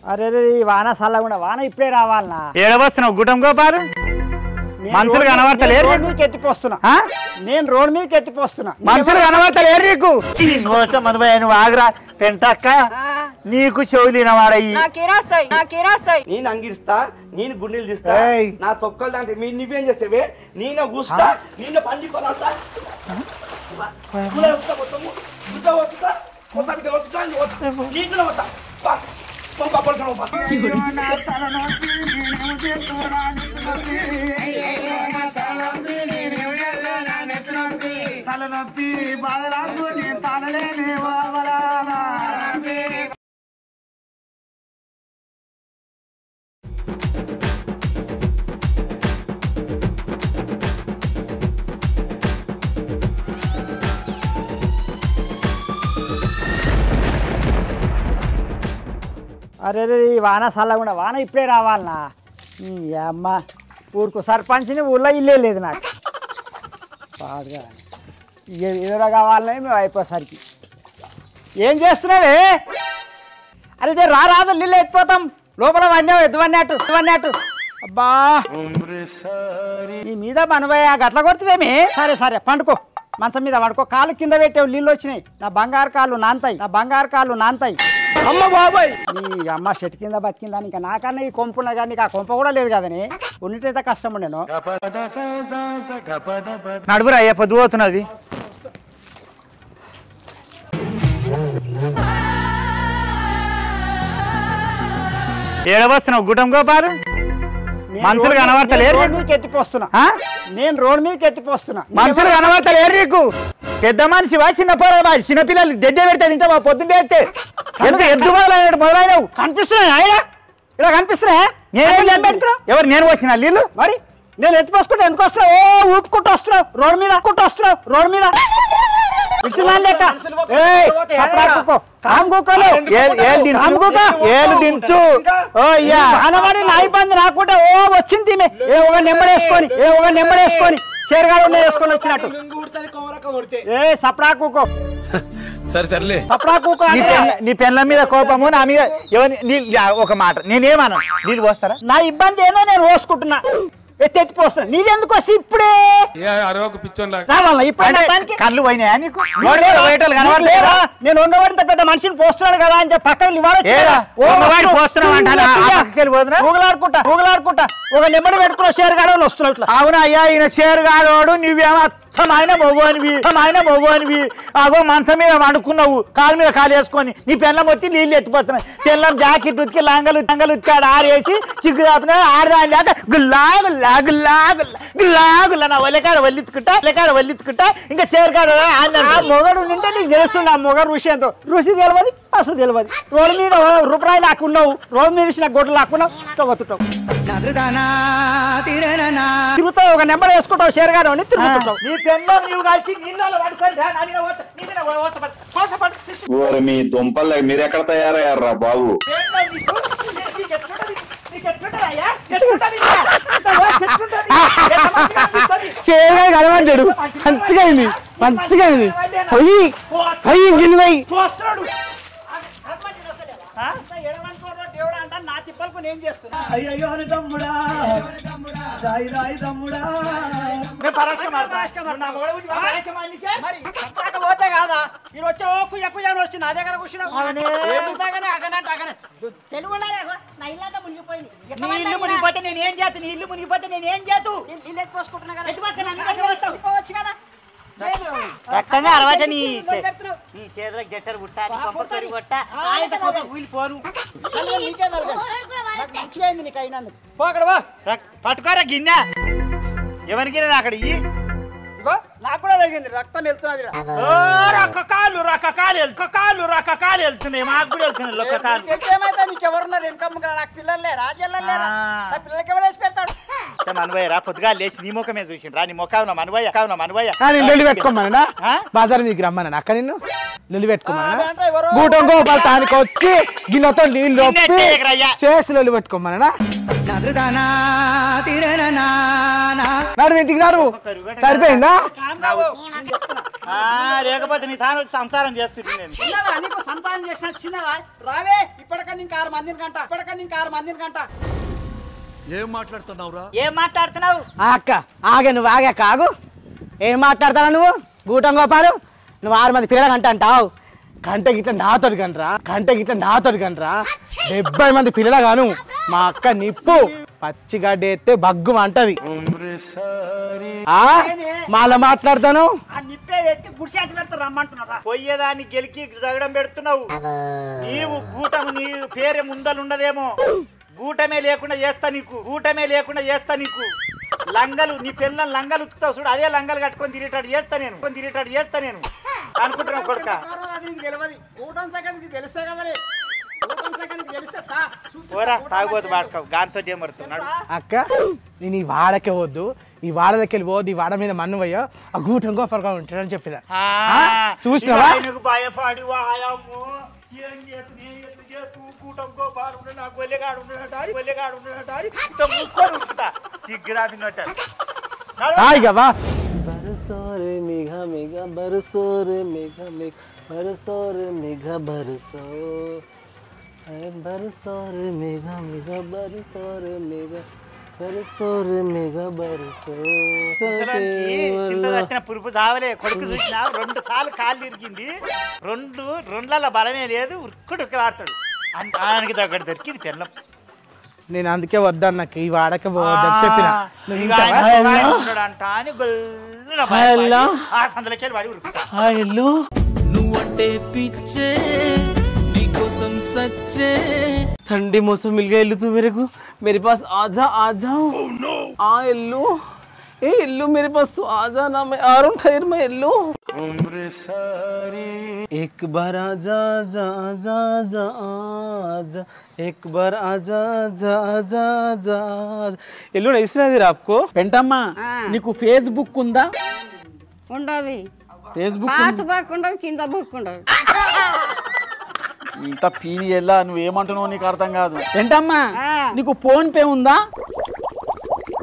అరే వాన చల్లకుండా వాన ఇప్పుడే రావాలనా? ఏడవస్తున్నావు గుటం గోపారు మనుషులు కనబడతలేరు నీకు ఎత్తిపోస్తున్నా. నేను రోడ్ మీదకి ఎత్తిపోస్తున్నా. మనుషులు కనబడతలేరు నీకు. నువ్వు ఆగ్రా పెంటక్క నీకు చెవులిన వాడయ్యి నేను అంగిస్తా, నేను గుండెలు తీస్తా, నా తొక్కలు దాంట్లో మీరు నువ్వేం చేస్తావే? నేను కూస్తా, నిన్న పండి కొనస్తా, తలనొప్పి బాధలకు తాళలేని అరే వాన చల్లకుండా వాన ఇప్పుడే రావాలనా? ఈ అమ్మ ఊరుకు సర్పంచ్ని ఊళ్ళో ఇల్లే లేదు నాకు. బాగా ఎదురు కావాలనే మేము అయిపోసరికి. ఏం చేస్తున్నావే? అరే రాదు నీళ్ళు ఎత్తిపోతాం లోపల వన్నావు ఎద్దువన్నట్టు. అబ్బా నీ మీద మనవయ్యా గట్ల కొడుతువేమి? సరే సరే పండుకో, మంచం మీద పడుకో. కాలు కింద పెట్టావు, నీళ్ళు వచ్చినాయి. నా బంగారు కాళ్ళు నాంతాయి. అమ్మ బాబాయ్ నీ అమ్మ చెట్టు కింద బతికిందా? ఇంకా నాకన్నా ఈ కొంపున్నా కానీ నీకు ఆ కొంప కూడా లేదు కదని. ఉన్నట్టయితే కష్టం నేను. నడుపురా అయ్యా పొద్దు పోతున్నది. ఏడవస్తున్నావు గుటం గోపారు మనుషులు కనబడతలేరు. నేను రోడ్ మీదకి ఎత్తిపోస్తున్నా. మనుషులు కనబడతలేరు నీకు. పెద్ద మనిషివా చిన్న పోరా? చిన్నపిల్లలు దెడ్డే పెడితే తింటావా? పొద్దున్నే ఎంత ఎద్దు మొదలైనవు కనిపిస్తున్నాయి ఆయన ఇలా కనిపిస్తున్నాయా? నేనేం పెట్టుకున్నా? ఎవరు నేను వచ్చిన నీళ్ళు? మరి నేను ఎత్తిపోసుకుంటే ఎందుకు వస్తున్నావు? ఓ వస్తున్నావు రోడ్ మీద ఏలు దించు నా ఇబ్బంది రాకుండా ఓ వచ్చింది ఒక నెంబడేసుకొని చేరగాడు వేసుకొని వచ్చినట్టు. సప్డా కూకో నీ పెళ్ళ మీద కోపము నా మీద ఒక మాట నేనేమన్నా నీళ్ళు పోస్తారా? నా ఇబ్బంది ఏదో నేను పోసుకుంటున్నా, ఎత్తెత్తిపోస్తున్నా. నీవెందుకు వచ్చి ఇప్పుడే కళ్ళు పోయినాయా నీకు? నేను ఉండబడితే పెద్ద మనిషిని పోస్తున్నాడు కదా అని చెప్పి పక్కన ఊగలాడుకుంటా ఒక నెమ్మడి పెట్టుకున్న షేరుగాడోళ్ళు వస్తున్నాడు. అవునా అయ్యా, ఈయన షేరుగాడోడు నువ్వేమో అచ్చమైన మొగోనివి. అగో మంచం మీద వండుకున్నావు, కాలు మీద కాలు వేసుకొని. నీ పెళ్ళం వచ్చి నీళ్ళు ఎత్తిపోతున్నాయి. పెళ్ళం జాకెట్ ఉతికి లంగలు ఉతికాడు, ఆరేసి చిగ్గు దాపిన ఆడదాని లేక గుల్లా నా ఒళ్ళకాడ వల్లించుకుంటా ఇంకా చేరుకాడు. మొగడు నింటే నీకు తెలుస్తుంది ఆ మొగడు ఋషి తెలియదు, అసలు తెలియదు. రోడ్డు మీద రూపాయలు లాక్కున్నావు, రోడ్డు మీద ఇచ్చిన గొడ్లు లాక్కున్నావు, తిరుగుతావు. ఒక నెంబర్ వేసుకుంటావు షేర్గాడు అని తిరుగుతుంటావు. నీ పెళ్ళం నువ్వు కలిసి మీ దుంపలు మీరు ఎక్కడ తయారయ్యారా బాబు? కలవంటాడు మంచిగా పొయ్యి గిల్లిపోయి దేవుడు అంట నా తిప్పలకు నేను చేస్తున్నా. పోతే కాదా ఇది వచ్చే ఎక్కువ వచ్చి నా దగ్గర కూర్చున్నావు. తెలుగు మునిగిపోతే నేనేం చేతు? నీ ఇల్లు మునిగిపోతే నేనేం చేతు? ఇల్లు పోసుకుంటున్నా కదా. రక్తంగా అరవట నీ చేతులకు జట్టరు పుట్టా పోను మంచిగా అయింది నీకు అయినందుకు. పోకడవా పట్టుకోరా గిన్నె. ఎవరికి అక్కడ నాకు కూడా జరిగింది, రక్తం వెళ్తున్నది. రకకాలు వెళ్తున్నాయి, మాకు కూడా వెళ్తున్నాయి. ఏమైతే నీకు ఎవరున్నారు? వెనకమ్మ నాకు పిల్లలు లేరా? జల్లలేరా? పిల్లలకి ఎవరు వేసి పెడతాడు? మనవయ్య రా పొద్దుగా లేచి నీ ముఖమే చూసిండ్రా. నీ ముఖం మనవయ్య లొల్లి పెట్టుకోమన్నా బాజారు నీకు రమ్మన్నా అక్క నిన్ను లొల్లి పెట్టుకోమన్నా గూటం గోపాలతానికి వచ్చి గిన్నెతో నీళ్ళు చేసి లొల్లి పెట్టుకోమన్నా నడు ఇంటికి నారు సరిపోయిందా లేకపోతే నీ తాను వచ్చి సంసారం చేస్తుంది నేను చిన్నదా నీకు సంసారం చేసిన చిన్నదా రావే ఇప్పటికన్నా ఇంకా 6 మందిని కంట ఏం మాట్లాడుతున్నావురా? ఏం మాట్లాడుతున్నావు? అక్క ఆగే నువ్వు ఆగాక ఆగు. ఏం మాట్లాడతావు నువ్వు? గూటం గోపాలు నువ్వు 6 మంది పిల్లల గంట అంటావు. గంట గిట్ల నాతోటి గంటరా 70 మంది పిల్లల గాను. మా అక్క నిప్పు పచ్చిగడ్డ ఎత్తే బగ్గు అంటది. మాల మాట్లాడతాను నిప్పే పెట్టి గుడిసాటి పెడతా రమ్మంటున్నారా? పోయేదాన్ని గెలికి జగడం పెడుతున్నావు. నీవు గూటము నీ పేరే ముందలుండదేమో. గూటమే లేకుండా చేస్తా నీకు లంగలు నీ పిల్లల లంగలు ఉతుకుతావు చూడు. అదే లంగలు కట్టుకొని తిరిగేటాడు చేస్తా నేను అనుకుంటున్నావు కొడుక. తాగబోతు వాడుకోవు గాంతో ఏమరుతున్నాడు. అక్క నేను ఈ వాడకే వద్దు, ఈ వాడలకి వెళ్ళి పోద్దు. ఈ వాడ మీద మన్ను పోయా ఆ గూటం గోపరగా ఉంటాడని చెప్పిన చూసినావా? భయపడి బరసోరే మేఘ మేఘ బరసోరే మేఘ మేఘ బరసోరే మేఘ బరసో బరసోరే మేఘ మేఘ బరసోరే మేఘ బరసోరే మేఘ బరసో పురుపు చావలే కొడుకు చూసినా 2 సార్లు కాళ్ళు ఇరిగింది. రెండ్ల బలమే లేదు. ఉరుక్కుడుక్కలాడతాడు. ఆయనకి దగ్గర దొరికింది పెళ్ళం. నేను అందుకే వద్దాను నాకు ఈ వాడకే పోవద్దని చెప్పిన. నువ్వంటే పిచ్చే నీకోసం సచ్చే ठंडी मौसम मिल गया इल्लू तू मेरे पास आजा आ जाओ आ इल्लू ए इल्लू मेरे पास तू आजा ना मैं आ रहा हूँ ठहर मैं इल्लू एक बार आजा जा जा जा आजा एक बार आजा जा जा जा इल्लू नहीं सुना दे आपको పెంటమ్మా నీకు ఫేస్బుక్ ఉందా? ఉండవి. ఫేస్బుక్ పాస్ బాకుండా కింద బుక్ ఉండదు. ఇంత పీని ఎలా నువ్వేమంటున్నావు నీకు అర్థం కాదు. పెంటమ్మా నీకు ఫోన్ పే ఉందా?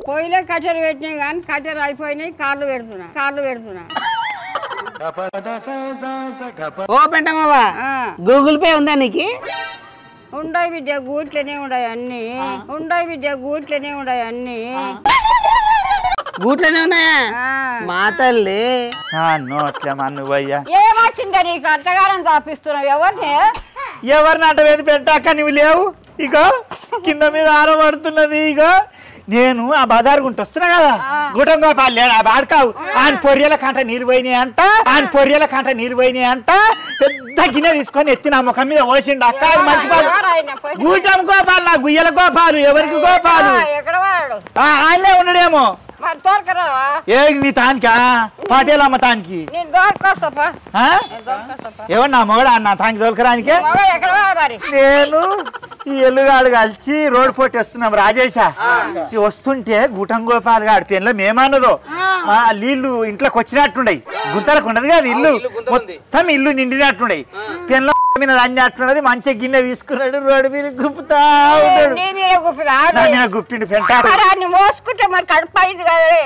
పోయిలే కట్టెలు పెట్టినాయి కానీ కట్టెలు అయిపోయినాయి. కాళ్ళు పెడుతున్నా ఓ పెంటమ్మా గూగుల్ పే ఉందా నీకు? ఉండవి విద్య గూట్లనే ఉండయి అన్ని. గూట్లోనే ఉన్నాయా? మా తల్లి నోట్లే నువ్వయ్యా ఏమొచ్చిందా నీకు? అట్టగారం చాపిస్తున్నావు. ఎవరిని అట వేది పెట్టాక నువ్వు లేవు. ఇక కింద మీద ఆరబడుతున్నది. ఇక నేను ఆ బజార్ గుంట వస్తున్నా కదా, గుటం గోపాలు లేడు ఆ బాడుకావు. ఆయన పొర్రెల కంట నీరు పోయినాయి అంట. పెద్ద గిన్నె తీసుకొని ఎత్తి నా ముఖం మీద పోసిండు. అక్క మంచి గూటం గోపాలు నా గుయ్యల గోపాలు. ఎవరికి గోపాలు? ఆయనే ఉండడేమో. ఏ నీ తానికా పాటేలమ్మ తానికి ఎవరు నా మొగడా నా తానికి దొరకరానికే? నేను ఈ ఎల్లుగాడు కలిసి రోడ్డు పోటీ వస్తున్నాం రాజేశ. వస్తుంటే గుటం గోపాల్ గాడి పెన్లో మేమన్నదో నీళ్లు ఇంట్లోకి వచ్చినట్టుండయి. గుంతలకు ఉండదు కదా ఇల్లు, మొత్తం ఇల్లు నిండినట్టుండయి. పెన్లో మీద అన్నట్టున్నది. మంచిగా గిన్నె తీసుకున్నాడు. రోడ్డు మీద గుప్పుతా గుప్పిండు పెంట. మోసుకుంటే మరి కడుపు కదలే.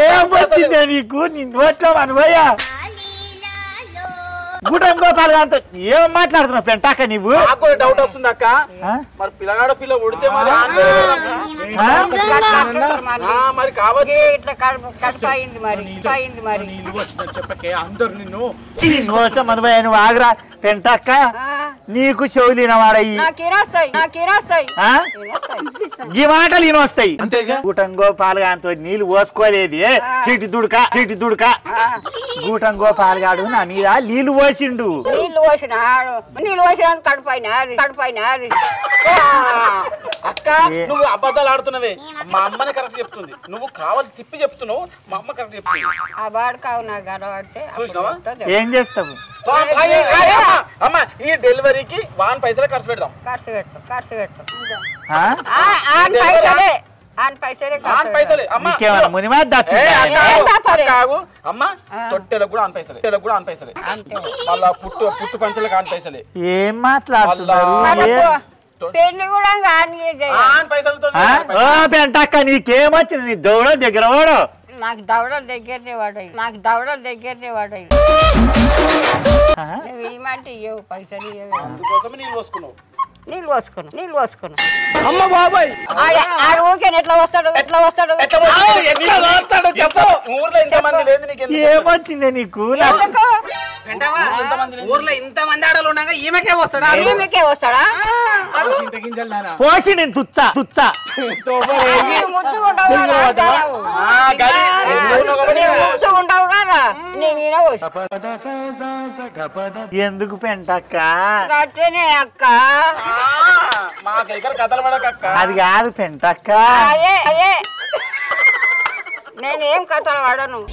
ఏం వస్తుందే నీకు? నీ నోట్లో అనుభయ్యా గుటం గోపాల్ గారితో ఏం మాట్లాడుతున్నావు పెంటాక? నువ్వు డౌట్ వస్తుంది అక్క. మరి పిల్లగాడు పిల్ల ఉడితే మరి కావచ్చు. చెప్పకే అందరు నిన్ను ఈ నోట్లో అనుభయ్య నువ్వు ఆగరా పెంటాక. నీకు చెవులిన వాడయి ఈ మాటలు ఈయన వస్తాయి. గుటం గోపాల్ గారితో నీళ్ళు పోసుకోలేదు. చీటి దుడక గుటం గోపాల్ గాడు నా మీద నీళ్లు పోసిండు. నీళ్ళు పోసిన కడుపైన అక్క నువ్వు అబద్ధాలు ఆడుతున్నావే. మా అమ్మనే కరెక్ట్ చెప్తుంది. నువ్వు కావాల్సి తిప్పి చెప్తున్నావు. మా అమ్మ కరెక్ట్ చెప్తుంది. ఆ బాడుకావు నా గడబడితే చూసినావా? ఏం చేస్తావు? అమ్మ ఈ డెలివరీకి 1 పైసలు ఖర్చు పెడదాం. ఖర్చు పెట్టు అమ్మ తొట్టెలకు కూడా 1 పైసలే. మళ్ళా పుట్టు పంచలకు 1 పైసలే. ఏం మాట్లాడుతున్నారు? పెళ్లి కూడా పైసలతో పెంటక్క నీకేమొచ్చింది నీ దౌడ దగ్గర వాడు నాకు దవడలు దగ్గరనే వాడాయి నువ్వు ఏమంటే ఇవ్వవు పైసలు ఇవ్వవు అందుకోసం నీళ్ళు పోసుకున్నావు అమ్మ బాబాయ్ ఊకే ఎట్లా వస్తాడు ఊర్లో ఇంతమంది లేదు నీకు ఏమొచ్చింది నీకు ఊర్లో ఇంతమంది ఆడలు ఉండగా ఈమెకే వస్తాడా పోసి నేను తుచ్చా ఉంటావు కదా ఎందుకు పెంటక్క కట్టనే అక్క మా దగ్గర కథలు పడకక్క అది కాదు పెంటక్క అదే నేనేం కథలు ఆడను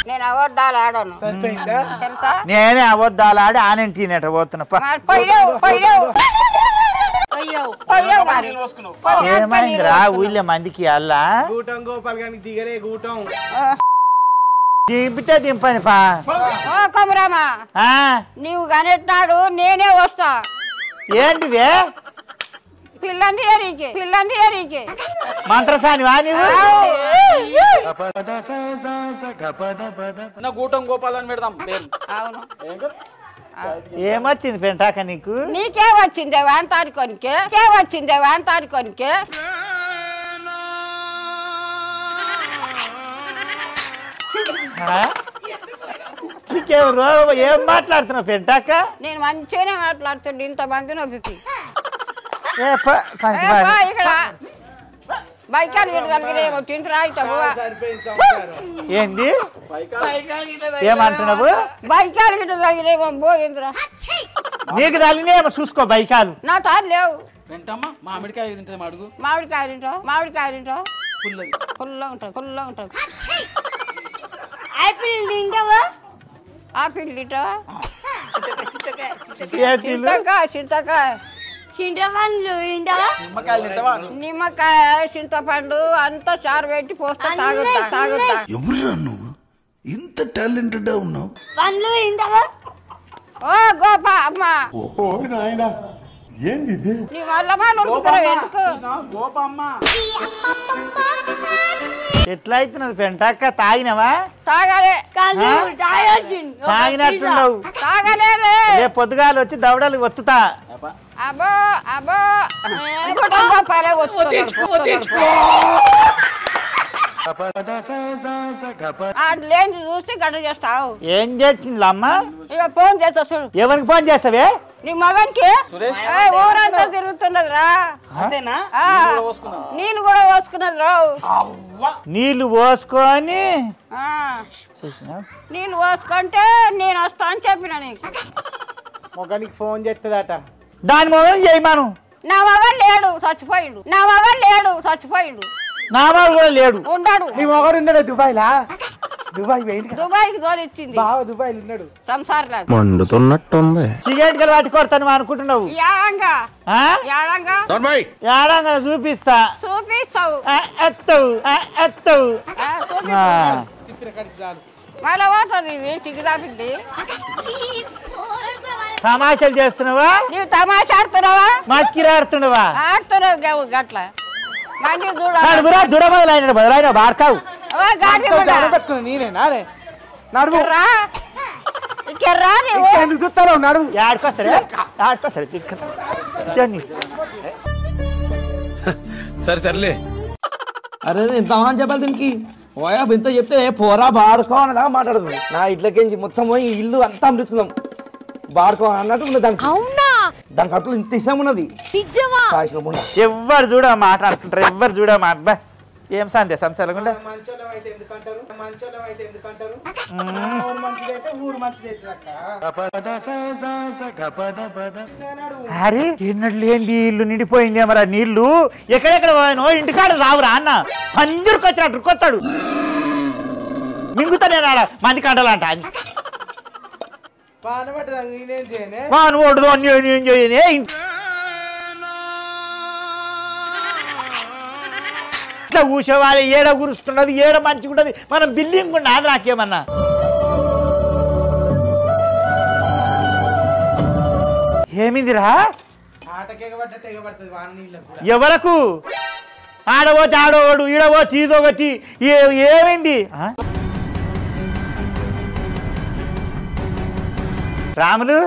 నేను అబద్ధాలు ఆడను తెలుసా నేనే అబద్ధాలు ఆడి ఆనంటీనట పోతున్నా ఏమైందిరా ఊళ్ళో మందికి అల్లా గూటం గోపాల్ గారికి దిగరే గూటం దింపితే దింపని పా కమరామా నీవు కనెట్టినాడు నేనే వస్తా ఏంటిదే పిల్లంది ఎరికి మంత్రసానివా నువ్వు గూటం గోపాల్ అని పెడదాం పేరు అవును ఏమొచ్చింది పెంటాక నీకు నీకే వచ్చిందే వాంతానికొనికే నీకెవరు ఏం మాట్లాడుతున్నావు పెంటాక నేను మంచిగానే మాట్లాడుతుండే ఇంతమంది నొప్పికి ఇక్కడ బైకాలు గిట్టగలిగినేమో తింటురా ఏంది ఏమంటున్నావు బైకాలు గిట్టగలిగినేమో బోరింద్రా నీకు తల్లినేమో చూసుకో బైకాలు నా తాను లేవు వెంటమ్మా మామిడికాయ తింటే అడుగు మామిడికాయలు తింటావు పుల్లగా ఉంటావు ఆపిల్ తింటావా చింతపండు నిమ్మకాయ చింతపండు అంతా చారు పెట్టి పోస్తా తాగుతా ఎవరురా నువ్వు ఇంత టాలెంటెడ్ ఉన్నావు పండ్లు తింటావా ఓ గోపా అమ్మ ఏంది నీ వల్ల గోపమ్మ ఎట్లా అవుతున్నది పెంటాక తాగినవా తాగలే తాగినట్లుండవు తాగలేదే రేపు పొద్దుగాలు వచ్చి దవడలు ఒత్తుతా అబ్బో గోపాలే లేని చూస్తే గడ్డ చేస్తావు ఏం చేసింది అమ్మ ఇక ఫోన్ చేస్తా చూడు ఎవరికి ఫోన్ చేస్తావే నీ మగనికి ఊరంతా తిరుగుతున్నది రా నీళ్ళు కూడా పోసుకున్నది రావు నీళ్లు పోసుకొని నీళ్ళు పోసుకుంటే నేను వస్తా అని చెప్పిన నీకు మొగానికి ఫోన్ చేస్తుందట దాని మొదలు చేయమాను నా మగన్ లేడు చచ్చిపోయిండు నా వాడు కూడా లేడు ఉన్నాడు నీ మొగడు ఉన్నాడు దుబాయ్ దుబాయ్కి తోలిచ్చింది బావ దుబాయ్ ఉన్నాడు సంసారంలో మండుతున్నట్టుంది సిగరెట్ గల పట్టి కొడతాను అనుకుంటున్నావు ఏడంగా చూపిస్తావు ఎత్తవు మళ్ళీ పోతుంది ఇది సిగ్గుదాపింది తమాషాలు చేస్తున్నావా నీవు తమాషా ఆడుతున్నావా మస్కిరా ఆడుతున్నావా ఆడుతున్నావు గట్ల మంచి దూర బదులైన బాడకావు నేనేనా నడువు నువ్వు ఎందుకు చూస్తావు నడువు ఆడుకోసరే సరే సర్లే అరే ఇంతమని చెప్పాలి దీనికి ఓయా ఇంత చెప్తే పోరా బాడుకో అన్నదాకా మాట్లాడుతుంది నా ఇట్లకేంచి మొత్తం పోయి ఇల్లు అంతా అమృతుకుందాం బాడుకో అన్నట్టు ఉన్నది దాని కడుపులో ఇంత ఇష్టం ఉన్నది ఎవ్వరు చూడ మాట్లాడుతుంటారు ఎవ్వరు చూడ మా ఏం సందే సంసాలకుండా అరే ఎన్నట్లు ఏంటి ఇల్లు నిండిపోయింది మరి నీళ్లు ఎక్కడెక్కడ పోయానో ఇంటికాడ రావురా అన్న పంజురికి వచ్చినట్టు కొత్తాడు మింగుతానే రాడ మంది కంటలంట వాను ఓడుదో నేను చేయనే ఇట్లా కూర్చోవాలి ఏడ గురుస్తున్నది ఏడ మంచిగుంటది మనం బిల్డింగ్ ఉన్నది నాకేమన్నా ఏమిందిరా ఎవరకు ఆడబోతే ఆడోడు ఈడబోతే ఈదొకటి ఏమైంది రాములు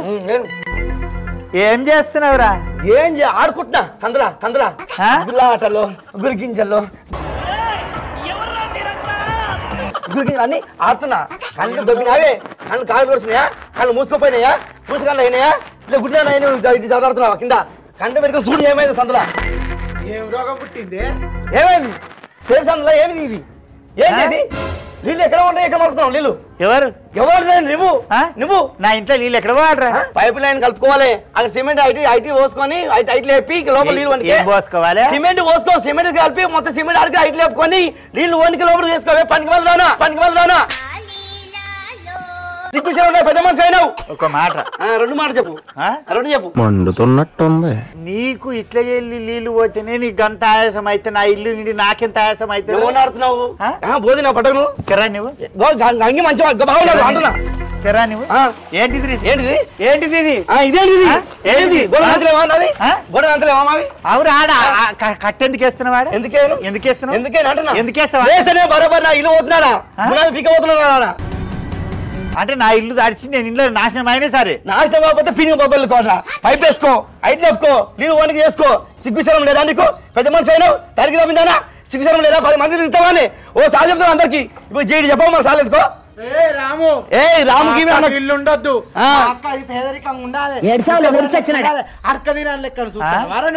ఏం చేస్తున్నావురా ఏం ఆడుకుంటున్నా సందులా ఆటల్లో గురిగింజల్లో అన్ని ఆడుతున్నా కళ్ళు దొబ్బినావే కళ్ళు కాలు కొడుతున్నాయా కళ్ళు మూసుకుపోయినాయా మూసుకళ్ళు అయినాయా ఇలా గుడ్డా చదువుతున్నావా కింద కంట పెట్టుకుని చూడు ఏమైంది సందులా ఏం రోగం పుట్టింది ఏమైంది సేరు సందులో ఏమిది ఇవి ఏంటి నీళ్ళు ఎక్కడ ఉంటాయి ఎక్కడ పడుతున్నావు నీళ్ళు ఎవరు నువ్వు నా ఇంట్లో నీళ్ళు ఎక్కడ వాడరా పైప్ లైన్ కలుపుకోవాలి అక్కడ సిమెంట్ ఐటీ పోసుకొని ఐటీ లేపి లోపల నీళ్ళు పోసుకోవాలి సిమెంట్ పోసుకో సిమెంట్ కలిపి మొత్తం సిమెంట్ అడిగి ఐటీ లేపుకొని నీళ్ళు వనికి లోపల చేసుకోవే పనికి వెళ్దానా పెద్ద మనిషి అయినావు ఒక మాట రెండు చెప్పు మండుతున్నట్టుంది నీకు ఇట్లా వెళ్ళి నీళ్లు పోతేనే నీకు గంట ఆయాసం అయితే నా ఇల్లు నిండి నాకెంత ఆయాసం అయితే ఆడుతున్నావు బోధి నా పట్టను కెరా నువ్వు అంగి మంచిగా బాగున్నాడు అంటున్నా కెరా నువ్వు ఏంటిది ఇదేంటిది గోడలేవా అవును ఆడ కట్టెందుకు వేస్తున్నావాడు ఎందుకేస్తావా బరోబర్ నా ఇల్లు పోతున్నాడా పీక పోతున్నాడా అంటే నా ఇల్లు దాడిచి నేను ఇంట్లో నాశనం అయినా సరే నాశనం కాకపోతే పిని బొబ్బలు కోట పైప్ వేసుకో ఐటీ లేపుకో నీళ్ళు వనికి చేసుకో సిగ్గుశరం లేదా నీకు పెద్ద మనిషి అయినావు తరికి తప్పిందానా సిగ్గుశరం లేదా 10 మంది ఇస్తావా అని ఓ సార్ చెప్తావు అందరికి ఇప్పుడు జేడి చెప్పవు మా సార్ ఎత్తుకో రాముకి ఇల్లు ఉండొద్దు పేదరికంగా ఉండాలి అడక దినాన్ని లెక్కను చూస్తావారా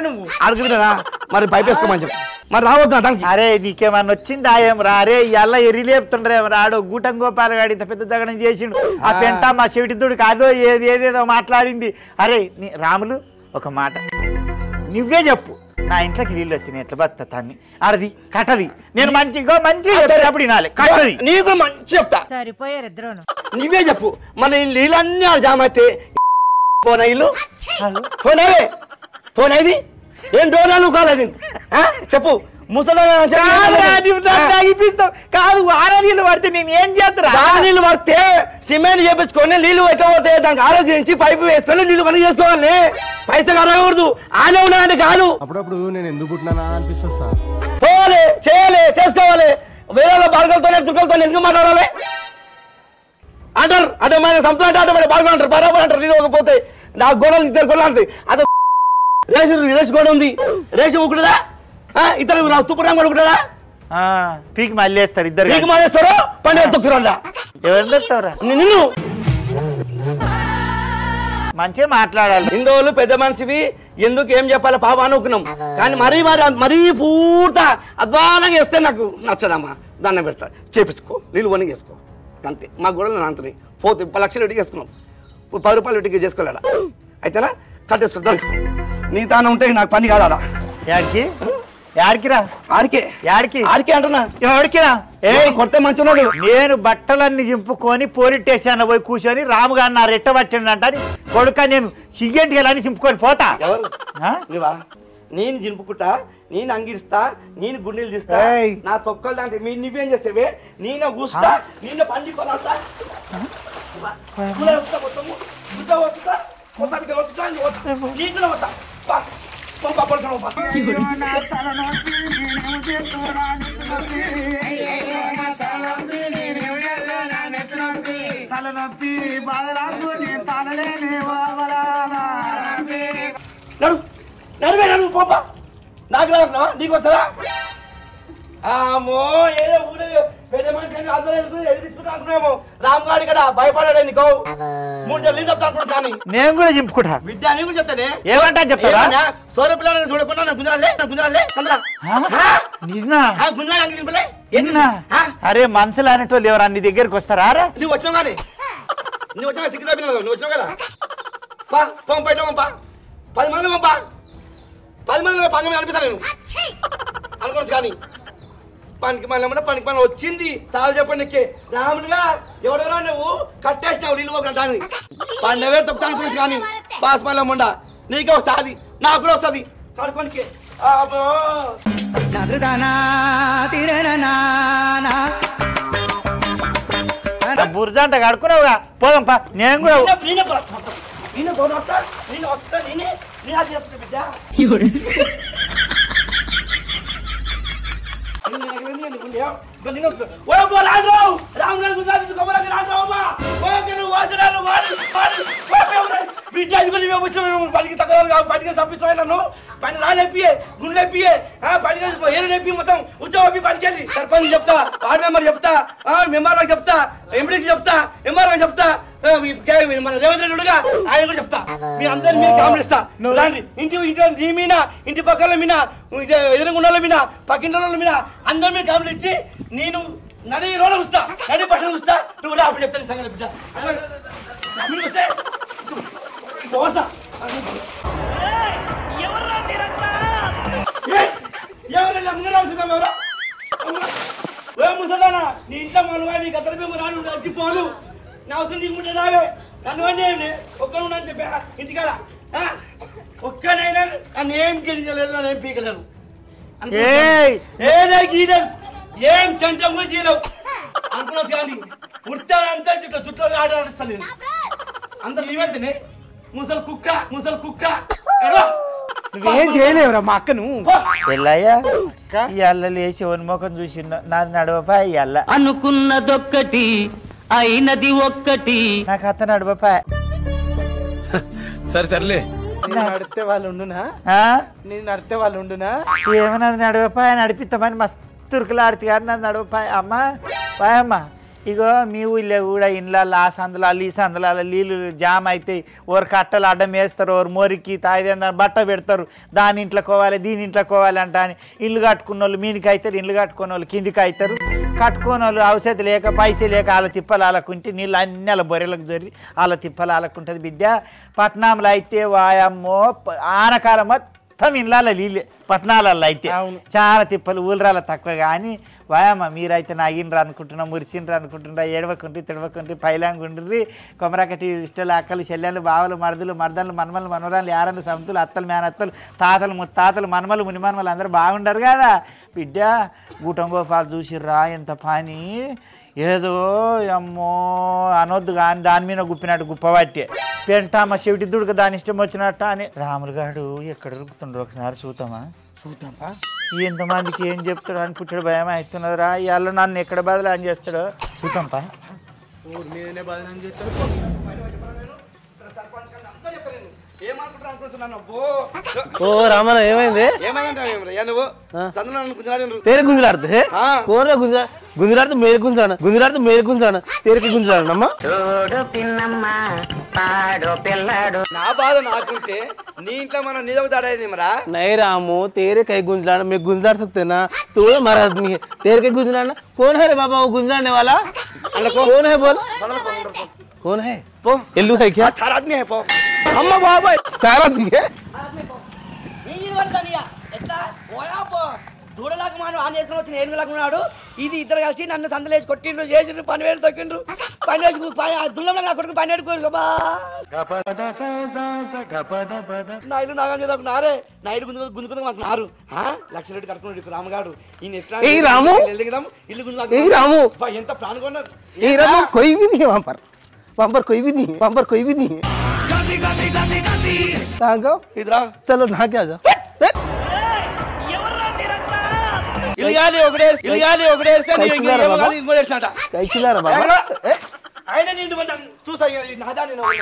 నువ్వు అడుగుతున్నా మరి పైప్ వేసుకోమని చెప్పు మరి రావద్దు దానికి అరే నీకేమన్నా వచ్చిందా ఏం రా అరే ఇలా ఎర్రి లేపుతుండ్రేం రాడు గూటం గోపాల గాడి ఇంత పెద్ద జగడం చేసిండు ఆ పెంట మా చెవిటిదుడు కాదో ఏదేదో మాట్లాడింది అరే రాములు ఒక మాట నువ్వే చెప్పు నా ఇంట్లోకి నీళ్ళు వస్తున్నాయి ఎట్లా బతాన్ని అరది కట్టది నేను మంచిగా అప్పుడు వినాలి కట్టది నీకు మంచి చెప్తా సరిపోయారు ఇద్దరు నువ్వే చెప్పు మన నీళ్ళన్నీ జామ అయితే ఫోన్ ఇల్లు ఫోన్ అయింది ఏం డోనా నువ్వు కాలేదు చెప్పు ముసలిస్తావు కాదు వార నీళ్ళు పడితే నేను ఏం చేస్తా నీళ్ళు పడితే సిమెంట్ చేపించుకొని నీళ్ళు పెట్టబోతే దానికి ఆలోచించి పైపు వేసుకొని నీళ్ళు పని చేసుకోవాలి పైసలు కరగకూడదు ఆనే ఉన్నాయంటే కాదు అప్పుడప్పుడు నేను ఎందుకు పుట్టినా అనిపిస్తుంది సార్ పోవాలి చేయాలి చేసుకోవాలి వేరే బార్గలతో చుక్కలతో ఎందుకు మాట్లాడాలి అంటారు అంటే మన సంపద అంటే మరి బార్గలు అంటారు బరాబర్ అంటారు నీళ్ళు పోతే నాకు గొడవలు 2 గొడవలు అంటాయి అదే రేషన్ గొడవ ఉంది రేషన్ ఊకుతుందా ఇతరులు తుప్పడం కొడుకుంటారా పీకి మళ్ళీ వేస్తారు ఇద్దరు పీకి మళ్ళీ వేస్తారో పండుగ తొక్కుతారా ఎవరు తెస్తారా నిన్ను మంచిగా మాట్లాడాలి ఇన్ని రోజులు పెద్ద మనిషివి ఎందుకు ఏం చెప్పాలి పాప అనుకున్నాం కానీ మరీ పూర్త అధ్వానంగా వేస్తే నాకు నచ్చదమ్మా దాన్ని పెడతా చేపించుకో నీళ్ళు వనికి వేసుకో అంతే మా గొడవలు అంతని పోతే 10 లక్షలు ఇంటికి వేసుకున్నాం 10 రూపాయలు ఇంటికి చేసుకోలేడా అయితేనా కట్టేసుకో దానికి నీ తాను ఉంటే నాకు పని కాదా ఆడికి అంటున్నా కొడితే మంచిగా నేను బట్టలన్నీ చింపుకొని పోరిట్టేసాను పోయి కూర్చొని రాముగారు నా రెట్ట పట్టిండంట కొడుక నేను సిగ్గంటికి చింపుకొని పోతా నువ్వా నేను చింపుకుంటా నేను అంగిస్తా నేను గుండెలు తీస్తా నా తొక్కలు దాంట్లో నువ్వేం చేస్తావే నేను కూస్తా నేను పండి కొనాలతా నడువే పాప నాకు రాకున్నా నీకు వస్తారా ఏదో ఊరే పెద్ద మనిషి అందరూ ఎదిరించుకుంటా అనుకున్నామో రామ్గాడి కదా భయపడాడు నీకు 3 జల్లు చెప్తా అనుకుంటా కానీ నేను కూడా చింపుకుంటా బిడ్డ నేను కూడా చెప్తానే ఏమంటా చెప్తారా సౌర పిల్లలని చూడకుండా నా గుంజరాలే అరే మనుషులు అనేటోళ్ళు ఎవరు అన్ని దగ్గరికి వస్తారా నువ్వు వచ్చినావు కానీ నువ్వు వచ్చినా సిగ్గు తప్పినా నువ్వు వచ్చినావు కదా పంపా 10 మంది పంపా 10 మంది పంగ అనిపిస్తా నేను అనుకోవచ్చు కానీ పనికి మళ్ళీ వచ్చింది సాగు చెప్పండి నీకే రాములుగా ఎవడెవరో నువ్వు కట్టేసినావు నీళ్ళు ఒకటాన్ని 12,000 తొక్కుతా అనుకోవచ్చు కానీ పాస్ మళ్ళీ ముండ నీకే వస్తుంది నాకు కూడా వస్తుంది కడుకోనికి బుర్జా అంతా కడుకున్నావుగా పోదాంపా నేను కూడా నేను ఫోన్ వస్తా నేను వస్తా నేనే నేను అది చేస్తా బిడ్డ పనికి తగ్గ పనికి తప్పిస్తాయి నన్ను పని రాలేపియే గుండెపియే పనికి ఏరులేపి మొత్తం ఉద్యోగం పనికి వెళ్ళి సర్పంచ్ చెప్తా వార్డు మెంబర్ చెప్తా మెంబర్లకు చెప్తా ఎంపీకి చెప్తా ఎంఆర్ఓ చెప్తా మన రేవంత్ రెడ్డిగా ఆయన కూడా చెప్తా మీ అందరినీ మీరు కామనిస్తా రండి ఇంటి నీ మీద ఇంటి పక్కల మీద ఎదురుగుండాల మీద పక్కింటి మీద అందరి మీద కామలు ఇచ్చి నేను నడి రోడ్డు వస్తా నడి పక్షం వస్తా నువ్వు రా అప్పుడు చెప్తాను సంగతి బిడ్డ వస్తే ముసలానా నీ ఇంట్లో మనవా నీ గద్దల మేము రాను వచ్చిపోను నా అవసరం నీకు ముందు రావే నన్ను అన్నీ ఒక్కరు అని చెప్పా ఇంటికాడ ఒక్కనైనా నన్ను ఏం గెలిచలేరు నన్ను ఏం పీకలేరు ఏం చెంచం కూడా చేయలేవు అనుకున్నావు కానీ ఉడతానంతా చుట్టూ ఆట ఆడిస్తాను నేను అందరు నీవెంతనే ముసలు కుక్క నువ్వేం చేయలేవురా మా అక్కను పెళ్ళయ్యా ఇవాళ లేచి వన్మోకం చూసి నాది నడవపాయ ఇవాళ అనుకున్నదొక్కటి అయినది ఒక్కటి నాకు అత్త నడవపాయ సరే తరలే నడితే వాళ్ళు ఉండునా నేను నడితే వాళ్ళు ఉండునా ఏమన్నది నడవపాయ నడిపిస్తామని మస్తు ఉరుకులాడితే కానీ నన్ను నడవపాయ అమ్మా పాయమ్మా ఇగో మీ ఊళ్ళో కూడా ఇండ్లలో ఆ సందులాలు ఈ సందులాలు నీళ్ళు జామ్ అవుతాయి ఓరు కట్టలు అడ్డం వేస్తారు ఓరు మోరికి తాయిదేందని బట్ట పెడతారు దాని ఇంట్లో కోవాలి దీని ఇంట్లో కోవాలి అంట అని ఇల్లు కట్టుకున్న వాళ్ళు మీనికి అవుతారు ఇల్లు కట్టుకున్న వాళ్ళు కిందికి అవుతారు కట్టుకున్న వాళ్ళు ఔషధి లేక పైసలు లేక వాళ్ళ తిప్పలు వాళ్ళకుంటే నీళ్ళు అన్నీ వాళ్ళ బొర్రెలకు జొరి వాళ్ళ తిప్పలు వాళ్ళకుంటుంది బిడ్డ పట్టణంలో అయితే వాయమ్మో ఆనకాలం మొత్తం ఇండ్లలో నీళ్ళే పట్టణాలలో అయితే చాలా తిప్పలు ఊళ్ళరాల తక్కువ కానీ వాయమ్మ మీరైతే నాగినరు అనుకుంటున్నా మురిసిండ్రు అనుకుంటున్నా ఏడవకుండ్రి తిడవకుండ్రి పైలాంగుండ్రి కొమరకటి ఇష్టలు అక్కలు చెల్లెలు బావలు మరదులు మర్దలు మనమలు మనవరాలు యారలు సముతులు అత్తలు మేనత్తలు తాతలు ముత్తాతలు మనమలు మునిమనమలు అందరూ బాగుండరు కదా బిడ్డ గూటంగోపాలు చూసిర్రా ఎంత పని ఏదో అమ్మో అనొద్దు కానీ దాని మీద గుప్పినట్టు గుప్పబట్టే పెంటామ చెవిటి దుడుక దాని ఇష్టం వచ్చినట్ట అని రాములు గారు ఎక్కడ రుక్కుతుండ్రు ఒకసారి చూద్దామా ఎంతమందికి ఏం చెప్తాడు అని పుట్టాడు భయం అవుతున్నదిరా ఇవాళ నన్ను ఎక్కడ బదులు అని చేస్తాడో చూద్దాంపా ఓ రామన ఏమైంది పేరు గుంజలాడితే కోరే గుంజలాడితే మేలు గుంజలాడు పేరుకి గుంజలాడమ్మా నా బాధ నాకుంటే నీ ఇంట్లో మనం నిజవుతాడేది మరా नहीं रामू तेरे कहीं गुंजलाना मैं गुंजार सकते ना तू हमारा आदमी है तेरे कहीं गुंजलाना कौन है रे बाबा वो गुंजलाने वाला कौन है बोल कौन है एल्लू है क्या 4 आदमी है पो अम्मा बाबा 4 आदमी है దూడలాగా మనం ఆన్ చేసుకుని వచ్చిన 8,000 ఉన్నాడు ఇది ఇద్దరు కలిసి నన్ను సందలేసి కొట్టిండ్రు చేసిండ్రు పని వేలు తొక్కిండ్రు పని వేసి దుల్లంలో నా కొడుకు పని పెట్టుకోరు నా ఇల్లు నాగం చేద్దాం నారే నా ఇల్లు గుంజుకుందాం అంటున్నారు లక్ష రెడ్డి కట్టుకున్నాడు రామగాడు ఈయన ఎట్లా ఇల్లు గుంజు ఎంత ప్లాన్ కొన్నారు कोई भी नहीं वहाँ पर कोई भी नहीं वहाँ पर कोई भी नहीं है इधर चलो नहा के आ जाओ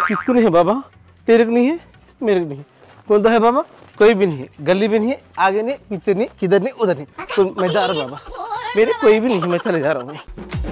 किसको नहीं है बाबा तेरे को नहीं है मेरे को नहीं कौन तो है बाबा कोई भी नहीं है गली भी नहीं है आगे नहीं पीछे नहीं किधर नहीं उधर नहीं तो मैं जा रहा हूँ बाबा मेरे कोई भी नहीं मैं चले जा रहा हूँ